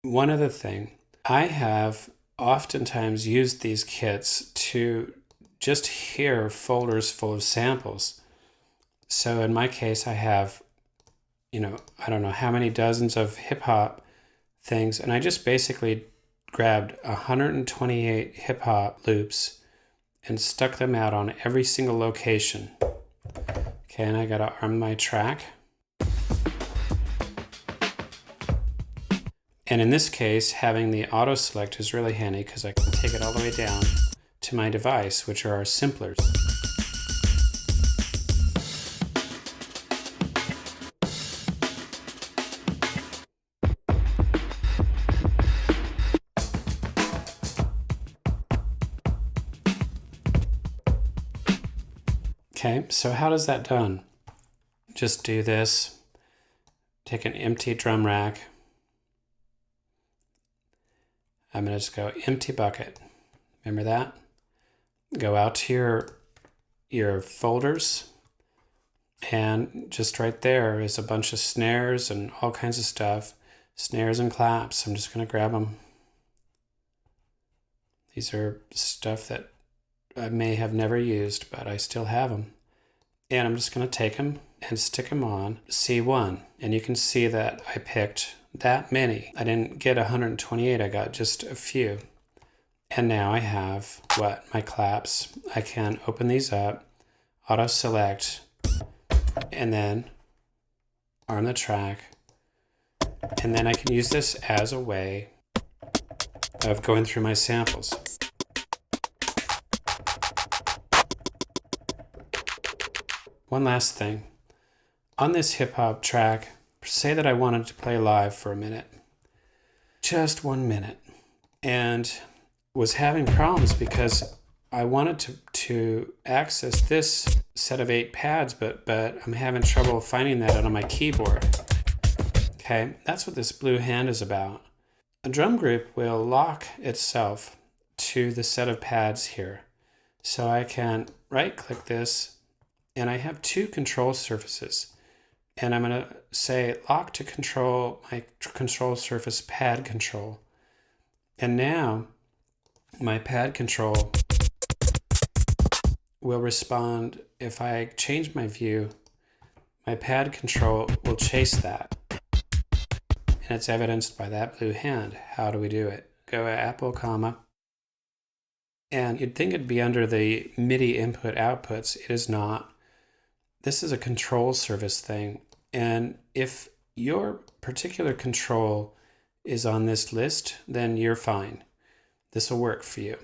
one other thing, I have oftentimes used these kits to just hear folders full of samples. So in my case, I have, I don't know how many dozens of hip hop things, and I just basically grabbed 128 hip hop loops and stuck them out on every single location. Okay, and I gotta arm my track. And in this case, having the auto select is really handy because I can take it all the way down to my device, which are our simplers. Okay, so how does that done? Just do this, take an empty drum rack. I'm going to just go empty bucket. Remember that? Go out to your folders, and just right there is a bunch of snares and all kinds of stuff. Snares and claps. I'm just going to grab them. These are stuff that I may have never used, but I still have them. And I'm just going to take them and stick them on C1. And you can see that I picked that many. I didn't get 128, I got just a few. And now I have my claps. I can open these up, auto select, and then arm the track. And then I can use this as a way of going through my samples. One last thing. On this hip hop track, say that I wanted to play live for a minute. Just 1 minute. And was having problems because I wanted to access this set of 8 pads, but I'm having trouble finding that on my keyboard. Okay, that's what this blue hand is about. A drum group will lock itself to the set of pads here. So I can right-click this, and I have 2 control surfaces. And I'm going to say lock to control my control surface pad control. And now my pad control will respond. If I change my view, my pad control will chase that. And it's evidenced by that blue hand. How do we do it? Go Apple, comma. And you'd think it'd be under the MIDI input outputs. It is not. This is a control surface thing. And if your particular control is on this list, then you're fine. This will work for you.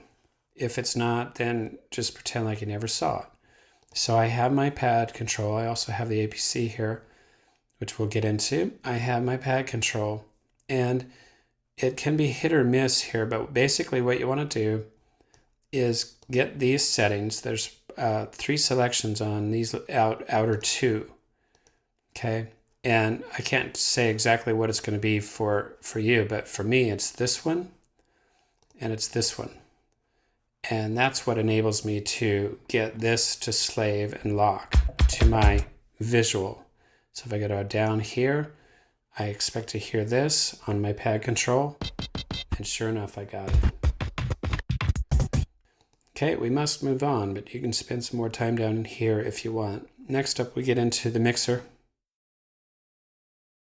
If it's not, then just pretend like you never saw it. So I have my pad control. I also have the APC here, which we'll get into. I have my pad control, and it can be hit or miss here, but basically what you want to do is get these settings. There's 3 selections on these outer 2. Okay, and I can't say exactly what it's going to be for you, but for me, it's this one, and it's this one. And that's what enables me to get this to slave and lock to my visual. So if I go down here, I expect to hear this on my pad control, and sure enough, I got it. Okay, we must move on, but you can spend some more time down here if you want. Next up, we get into the mixer.